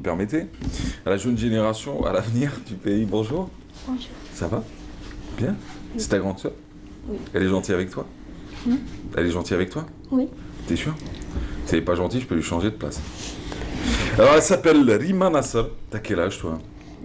permettez, à la jeune génération, à l'avenir du pays. Bonjour. Bonjour. Ça va? Bien? C'est ta grande sœur? Oui. Elle est gentille avec toi? Elle est gentille avec toi? Oui. T'es sûr? Si elle n'est pas gentille, je peux lui changer de place. Alors, elle s'appelle Rima Nasser. T'as quel âge, toi?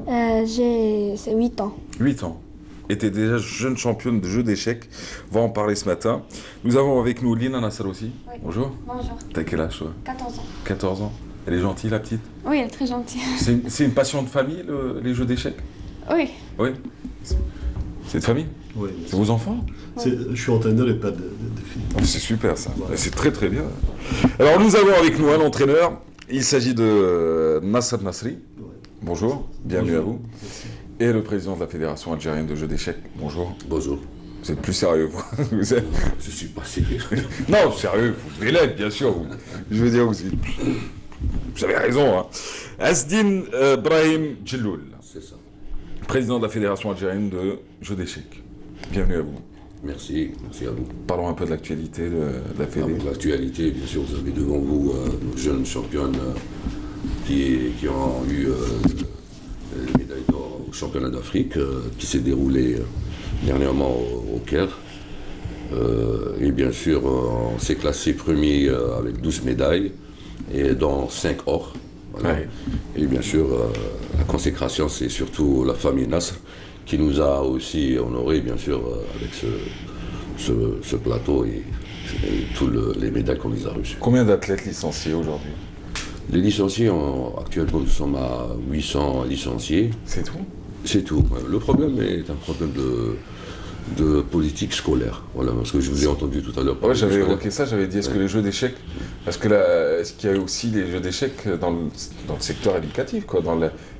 C'est 8 ans. 8 ans. Et t'es déjà jeune championne de jeu d'échecs. On va en parler ce matin. Nous avons avec nous Lina Nasser aussi. Oui. Bonjour. Bonjour. T'as quel age, toi? 14 ans. 14 ans. Elle est gentille, la petite? Oui, elle est très gentille. C'est une passion de famille, les jeux d'échecs? Oui. Oui. C'est de famille? Oui. C'est vos enfants? Je suis entraîneur et pas de filles. Oh, c'est super ça, Ouais. c'est très très bien. Alors nous avons avec nous un entraîneur, il s'agit de Nasser Nasri. Ouais. Bonjour, bienvenue Bonjour. à vous. Merci. Et le président de la Fédération algérienne de jeux d'échecs. Bonjour. Bonjour. Vous êtes plus sérieux, vous. Vous êtes... Je suis pas sérieux. Non, sérieux, vous devez l'être, bien sûr. Je veux dire aussi. Vous avez raison. Hein. Asdine Brahim Djelloul, C'est ça. président de la Fédération algérienne de jeux d'échecs. Bienvenue à vous. Merci à vous. Parlons un peu de l'actualité de la Fédé. Avec l'actualité, bien sûr, vous avez devant vous nos jeunes championnes qui ont eu les médailles d'or au championnat d'Afrique qui s'est déroulé dernièrement au Caire. Et bien sûr, on s'est classé premier avec 12 médailles et dont 5 or. Voilà. Ouais. Et bien sûr, la consécration, c'est surtout la famille Nasr qui nous a aussi honorés, bien sûr, avec ce plateau et tous les médailles qu'on les a reçues. Combien d'athlètes licenciés aujourd'hui? Les licenciés, actuellement, nous sommes à 800 licenciés. C'est tout? C'est tout. Le problème est un problème de politique scolaire. Voilà, parce que je vous ai entendu tout à l'heure Ouais, parler j'avais de scolaire. évoqué ça, j'avais dit est-ce que les jeux d'échecs, parce que là, est-ce qu'il y a aussi les jeux d'échecs dans le secteur éducatif, quoi,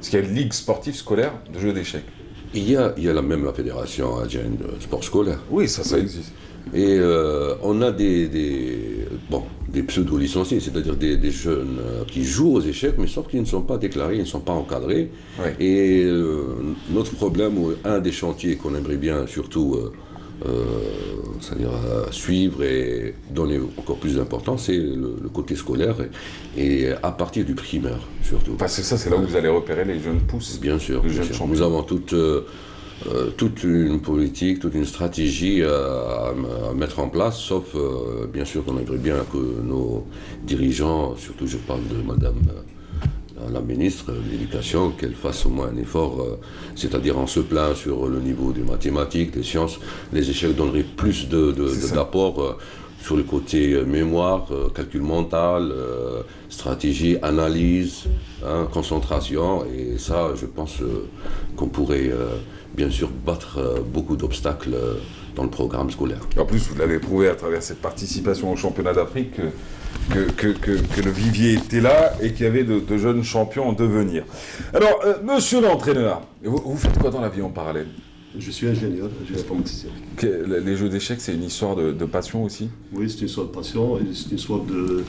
est-ce qu'il y a une ligue sportive scolaire de jeux d'échecs? Il y a la fédération algérienne de sport scolaire. Oui, ça existe. Et on a des pseudo-licenciés, c'est-à-dire des jeunes qui jouent aux échecs, mais sauf qu'ils ne sont pas déclarés, ils ne sont pas encadrés. Ouais. Et notre problème, ou un des chantiers qu'on aimerait bien surtout c'est-à-dire suivre et donner encore plus d'importance, c'est le côté scolaire et à partir du primaire surtout. Parce que ça, c'est là où vous allez repérer les jeunes pousses. Bien sûr, Les bien jeunes sûr. champions. Nous avons toute une politique, toute une stratégie à mettre en place, sauf bien sûr qu'on aimerait bien que nos dirigeants, surtout je parle de Madame la ministre de l'Éducation, qu'elle fasse au moins un effort, c'est-à-dire on se plaint sur le niveau des mathématiques, des sciences, les échecs donneraient plus d'apport sur le côté mémoire, calcul mental, stratégie, analyse, concentration, et ça je pense qu'on pourrait bien sûr battre beaucoup d'obstacles dans le programme scolaire. En plus, vous l'avez prouvé à travers cette participation au championnat d'Afrique que le vivier était là et qu'il y avait de jeunes champions en devenir. Alors, monsieur l'entraîneur, vous faites quoi dans la vie en parallèle? Je suis ingénieur informaticien. Les jeux d'échecs, c'est une histoire de passion aussi? Oui, c'est une histoire de passion, et c'est une histoire de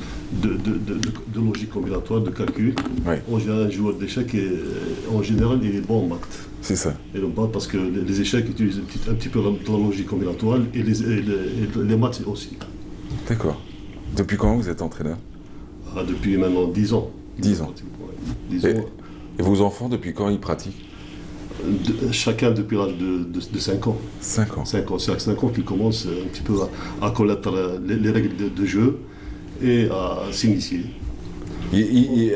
logique combinatoire, de calcul. Oui. En général, un joueur d'échecs, en général, il est bon en maths. C'est ça. Et non pas parce que les échecs utilisent un petit peu la logique combinatoire et les maths aussi. D'accord. Depuis quand vous êtes entraîneur? Depuis maintenant 10 ans. 10 ans. Ouais, 10 ans. Et vos enfants, depuis quand ils pratiquent? Chacun depuis l'âge de 5 ans. 5 ans. 5 ans. C'est à 5 ans qu'ils commencent un petit peu à connaître les règles de jeu et à s'initier.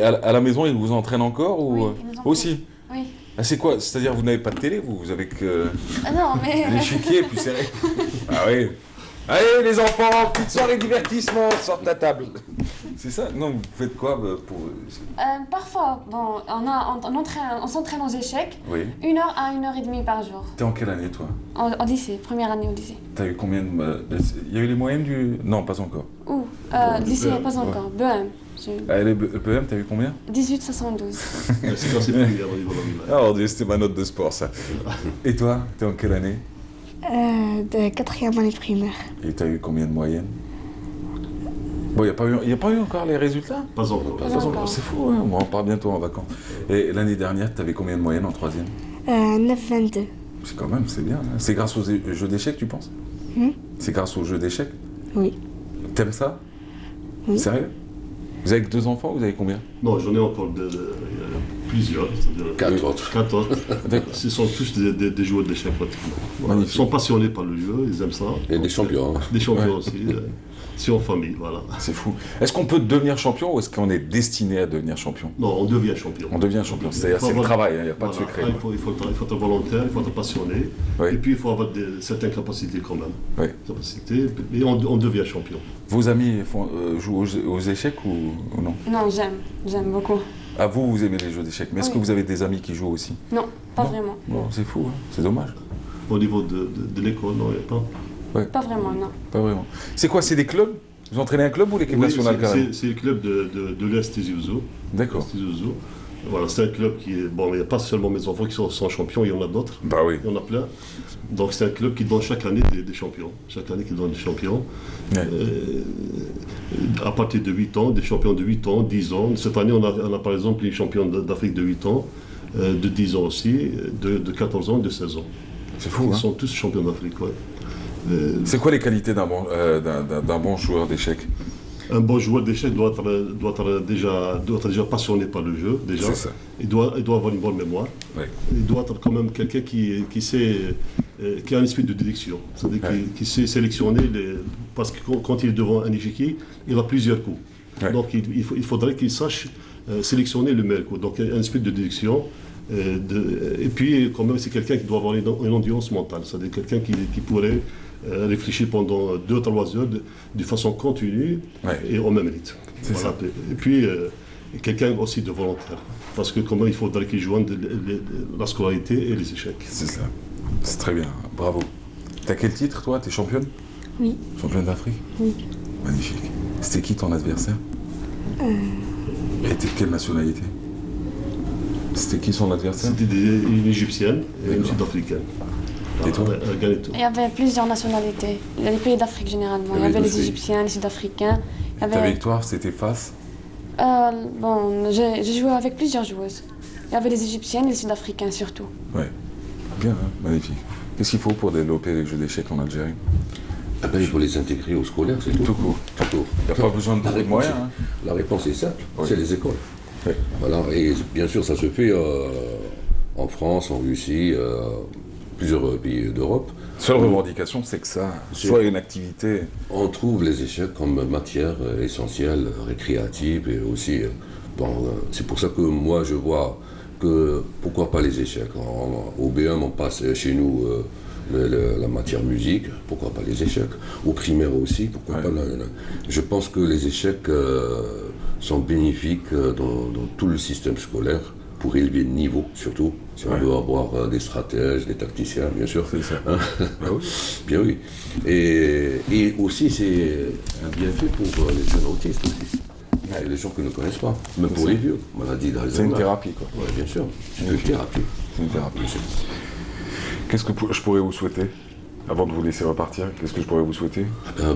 À la maison, ils vous entraînent encore ou Oui, ils nous entraînent. aussi? Oui. Ah, c'est quoi? C'est-à-dire vous n'avez pas de télé, vous avez que Ah non, mais... l'échiquier plus serré. Ah oui. Allez les enfants, petite soirée divertissement, sorte la table. C'est ça? Non, vous faites quoi pour... parfois, bon, on s'entraîne aux échecs, Oui. 1 heure à 1h30 par jour. T'es en quelle année toi? Au lycée, première année au lycée. T'as eu combien de... Il y a eu les moyennes du... Non, pas encore. Où lycée, BEM. pas encore. BEM. Ah, les EPM, t'as eu combien? 18,72. C'est quand c'est plus au niveau de la Ah, mon Dieu, c'était ma note de sport ça. Et toi, t'es en quelle année? De 4e année primaire. Et t'as eu combien de moyenne? Bon, il n'y a pas eu encore les résultats? Pas encore. Pas encore. C'est fou, hein, on en part bientôt en vacances. Et l'année dernière, t'avais combien de moyenne en 3e? 9,22. C'est quand même, c'est bien. Hein. C'est grâce aux jeux d'échecs, tu penses? C'est grâce aux jeux d'échecs? Oui. T'aimes ça? Oui. Sérieux? Vous avez que 2 enfants, vous avez combien? Non, j'en ai encore plusieurs. C'est-à-dire 4 autres. 4 autres. Ce sont tous des joueurs d'échecs pratiquement. Voilà. Ils Magnifique. sont passionnés par le jeu, ils aiment ça. Et des champions. Hein. Des champions aussi. C'est en famille, voilà. C'est fou. Est-ce qu'on peut devenir champion ou est-ce qu'on est destiné à devenir champion? Non, on devient champion. On devient champion, c'est-à-dire c'est le travail, il n'y a pas de secret. Il faut être volontaire, il faut être passionné. Oui. Et puis il faut avoir certaines capacités quand même. Oui. Capacités, et on devient champion. Vos amis jouent aux échecs ou non? Non, j'aime beaucoup. Ah, vous aimez les jeux d'échecs, mais est-ce Oui. que vous avez des amis qui jouent aussi? Non, pas Non. vraiment. Bon, c'est fou, hein, c'est dommage. Au niveau de l'école, non, il n'y a pas. Pas vraiment, non. Pas vraiment. C'est quoi, c'est des clubs? Vous entraînez un club ou l'équipe Oui, nationale carrément? c'est le club de l'Est Tizi-Ouzou. D'accord. Tizi-Ouzou. Voilà, c'est un club qui est. Bon, il n'y a pas seulement mes enfants qui sont champions, il y en a d'autres. Bah oui. Il y en a plein. Donc c'est un club qui donne chaque année des champions. Chaque année qui donne des champions. Ouais. À partir de 8 ans, des champions de 8 ans, 10 ans. Cette année, on a par exemple les champions d'Afrique de 8 ans, de 10 ans aussi, de 14 ans, de 16 ans. C'est fou, Ils hein. sont tous champions d'Afrique, ouais. C'est quoi les qualités d'un bon joueur d'échecs? Un bon joueur d'échecs doit être déjà passionné par le jeu, déjà. C'est ça. Il doit avoir une bonne mémoire. Ouais. Il doit être quand même quelqu'un qui a un esprit de déduction. C'est-à-dire Ouais. qui sait sélectionner parce que quand il est devant un échiquier, il a plusieurs coups. Ouais. Donc il faudrait qu'il sache sélectionner le meilleur coup. Donc un esprit de déduction. Et puis quand même c'est quelqu'un qui doit avoir une endurance mentale. C'est-à-dire quelqu'un qui pourrait réfléchir pendant 2 ou 3 heures de façon continue Ouais. et au même rythme. C'est Voilà. Et puis quelqu'un aussi de volontaire. Parce que quand même il faudrait qu'il joigne la scolarité et les échecs. C'est ça. C'est très bien, bravo. T'as quel titre toi? T'es championne? Oui. Championne d'Afrique? Oui. Magnifique. C'était qui ton adversaire? Et t'es de quelle nationalité? C'était qui son adversaire? C'était une égyptienne et une D'accord. sud-africaine. Et toi? Ganeto. Il y avait plusieurs nationalités. Il y a les pays d'Afrique généralement. Il y avait les Égyptiens, les Sud-Africains. Il y Ta avait... victoire, c'était face? Bon, j'ai joué avec plusieurs joueuses. Il y avait les Égyptiennes et les Sud-Africains surtout. Ouais. Bien, hein, magnifique. Qu'est-ce qu'il faut pour développer les jeux d'échecs en Algérie? Ah ben, il faut les intégrer au scolaire, c'est tout. Tout court. Tout court. Il n'y a pas besoin de beaucoup de moyens. Hein. La réponse est simple, Oui. c'est les écoles. Oui. Voilà, et bien sûr, ça se fait en France, en Russie, plusieurs pays d'Europe. Seule revendication, c'est que ça soit une activité. On trouve les échecs comme matière essentielle, récréative et aussi. C'est pour ça que moi je vois que pourquoi pas les échecs. Au B1, on passe chez nous la matière musique, pourquoi pas les échecs. Au primaire aussi, pourquoi Ouais. pas. Je pense que les échecs sont bénéfiques dans tout le système scolaire pour élever le niveau, surtout. Si on Ouais. veut avoir des stratèges, des tacticiens, bien sûr. C'est ça. Hein. Bah oui. Bien oui. Et aussi, c'est un bienfait pour les jeunes autistes aussi. Et les gens qui ne connaissent pas. Même pour ça. les vieux. Maladie d'Alzheimer. C'est une thérapie, quoi. Oui, bien sûr. C'est une thérapie. C'est une thérapie. Qu'est-ce que je pourrais vous souhaiter? Avant de vous laisser repartir, qu'est-ce que je pourrais vous souhaiter?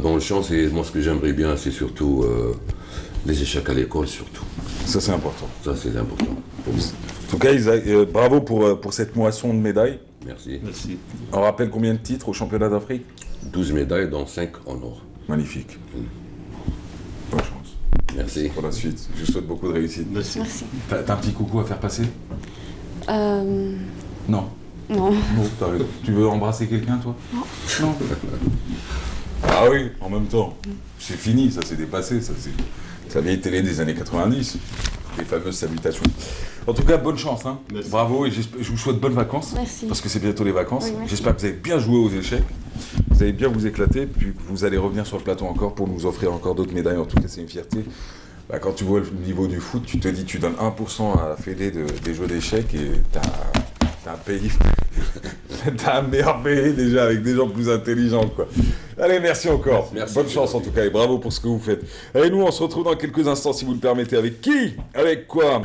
Bonne chance. Et moi, ce que j'aimerais bien, c'est surtout les échecs à l'école, surtout. Ça, c'est important. Ça, c'est important pour moi. En tout cas, Isaac, bravo pour cette moisson de médailles. Merci. Merci. On rappelle combien de titres au championnat d'Afrique? 12 médailles, dont 5 en or. Magnifique. Bonne chance Merci. pour la suite. Je vous souhaite beaucoup de réussite. Merci. Merci. T'as un petit coucou à faire passer? Euh, Non. non. Bon, t'as raison. Tu veux embrasser quelqu'un, toi? Non. Ah oui, en même temps. C'est fini, ça s'est dépassé. Ça, c'est la vieille télé des années 90. Les fameuses salutations. En tout cas, bonne chance. Hein. Merci. Bravo et je vous souhaite bonnes vacances. Merci. Parce que c'est bientôt les vacances. Oui, merci. J'espère que vous avez bien joué aux échecs. Vous allez bien vous éclater. Puis que vous allez revenir sur le plateau encore pour nous offrir encore d'autres médailles. En tout cas, c'est une fierté. Bah, quand tu vois le niveau du foot, tu te dis tu donnes 1% à la fédé des jeux d'échecs et t'as un pays, t'as un meilleur pays déjà avec des gens plus intelligents, quoi. Allez, merci encore. Merci. Bonne chance en tout cas et bravo pour ce que vous faites. Allez, nous on se retrouve dans quelques instants si vous le permettez. Avec qui? Avec quoi?